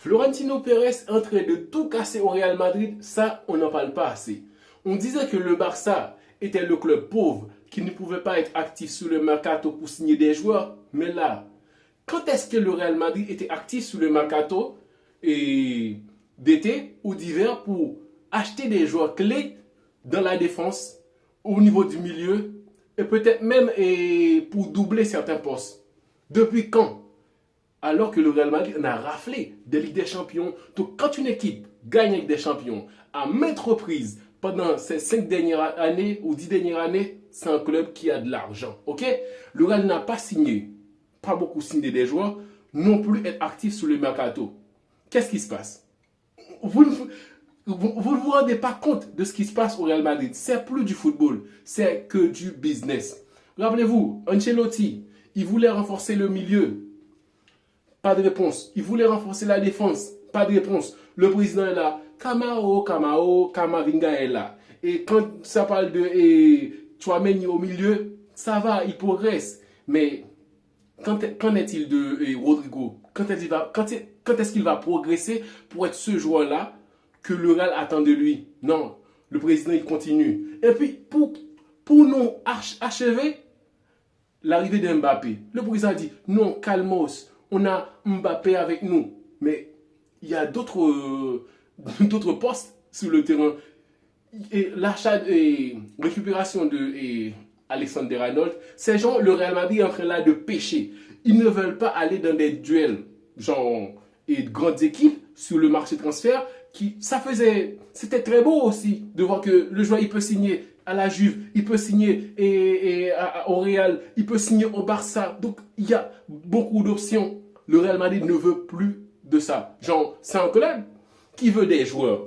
Florentino Pérez est en train de tout casser au Real Madrid, ça, on n'en parle pas assez. On disait que le Barça était le club pauvre qui ne pouvait pas être actif sur le mercato pour signer des joueurs, mais là, quand est-ce que le Real Madrid était actif sur le mercato d'été ou d'hiver pour acheter des joueurs clés dans la défense, au niveau du milieu, et peut-être même pour doubler certains postes? Depuis quand? Alors que le Real Madrid en a raflé des Ligues des Champions. Donc quand une équipe gagne avec des champions à maintes reprises pendant ces 5 dernières années ou 10 dernières années, c'est un club qui a de l'argent. Ok? Le Real n'a pas signé, pas beaucoup signé des joueurs, non plus être actif sur le mercato. Qu'est-ce qui se passe? Vous ne vous rendez pas compte de ce qui se passe au Real Madrid. C'est plus du football, c'est que du business. Rappelez-vous, Ancelotti, il voulait renforcer le milieu. Pas de réponse. Il voulait renforcer la défense. Pas de réponse. Le président est là. Kamavinga est là. Et quand ça parle de Tchouaméni au milieu, ça va, il progresse. Mais qu'en est-il de Rodrigo? Quand est-ce qu'il va progresser pour être ce joueur-là que le Real attend de lui? Non. Le président, il continue. Et puis, pour nous achever l'arrivée de Mbappé, le président dit, non, calmos. On a Mbappé avec nous. Mais il y a d'autres postes sur le terrain. Et l'achat et récupération de Alexander-Arnold, ces gens, le Real Madrid est en train là de pêcher. Ils ne veulent pas aller dans des duels, genre, et de grandes équipes sur le marché de transfert. C'était très beau aussi de voir que le joueur, il peut signer à la Juve, il peut signer au Real, il peut signer au Barça. Donc, il y a beaucoup d'options. Le Real Madrid ne veut plus de ça. Genre, c'est un club qui veut des joueurs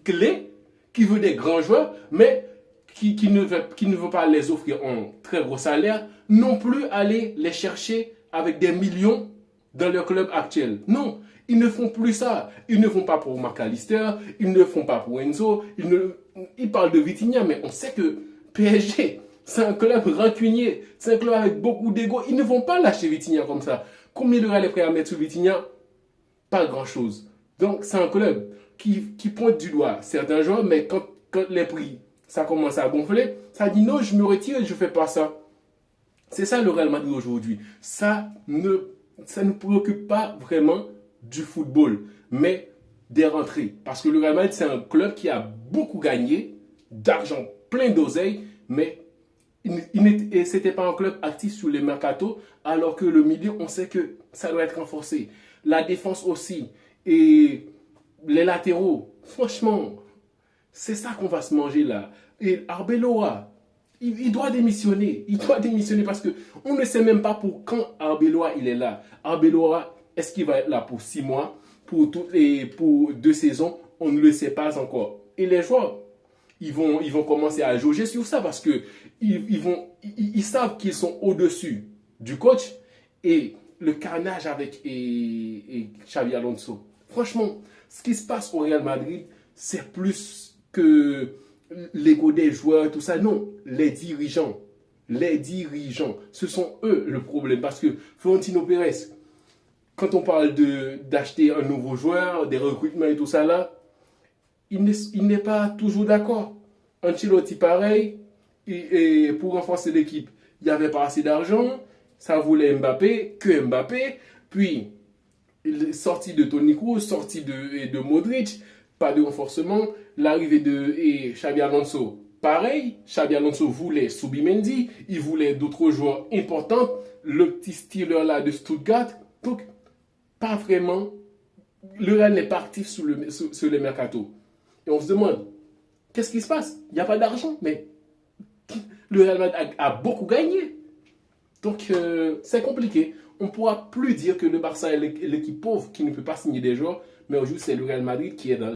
clés, qui veut des grands joueurs, mais qui ne veut pas les offrir en très gros salaire, non plus aller les chercher avec des millions dans leur club actuel. Non, ils ne font plus ça. Ils ne font pas pour McAllister, ils ne font pas pour Enzo, ils parlent de Vitinha, mais on sait que PSG, c'est un club rancunier, c'est un club avec beaucoup d'ego. Ils ne vont pas lâcher Vitinha comme ça. Combien de Real est prêt à mettre sur Vitinha? Pas grand-chose. Donc, c'est un club qui pointe du doigt certains joueurs, mais quand les prix, ça commence à gonfler, ça dit non, je me retire et je ne fais pas ça. C'est ça le Real Madrid aujourd'hui. Ça ne préoccupe pas vraiment du football, mais des rentrées. Parce que le Real Madrid, c'est un club qui a beaucoup gagné, d'argent, plein d'oseille, mais ce n'était pas un club actif sur les mercatos, alors que le milieu, on sait que ça doit être renforcé. La défense aussi. Et les latéraux, franchement, c'est ça qu'on va se manger là. Et Arbeloa, il doit démissionner. Il doit démissionner parce qu'on ne sait même pas pour quand Arbeloa il est là. Arbeloa, est-ce qu'il va être là pour 6 mois, pour 2 saisons? On ne le sait pas encore. Et les joueurs, ils vont commencer à jauger sur ça parce que ils savent qu'ils sont au-dessus du coach et le carnage avec Xabi Alonso. Franchement, ce qui se passe au Real Madrid, c'est plus que l'ego des joueurs, tout ça. Non, les dirigeants, ce sont eux le problème. Parce que Florentino Pérez, quand on parle d'acheter un nouveau joueur, des recrutements et tout ça là, il n'est pas toujours d'accord. Ancelotti, pareil, et pour renforcer l'équipe, il n'y avait pas assez d'argent, ça voulait Mbappé, que Mbappé, puis sortie de Toni Kroos, sortie de Modric, pas de renforcement, l'arrivée de Xabi Alonso, pareil, Xabi Alonso voulait Subimendi, il voulait d'autres joueurs importants, le petit Steeler là de Stuttgart, donc pas vraiment, le Real n'est pas actif sur le mercato. Et on se demande, qu'est-ce qui se passe? Il n'y a pas d'argent, mais le Real Madrid a beaucoup gagné. Donc, c'est compliqué. On ne pourra plus dire que le Barça est l'équipe pauvre qui ne peut pas signer des joueurs, mais aujourd'hui, c'est le Real Madrid qui est dans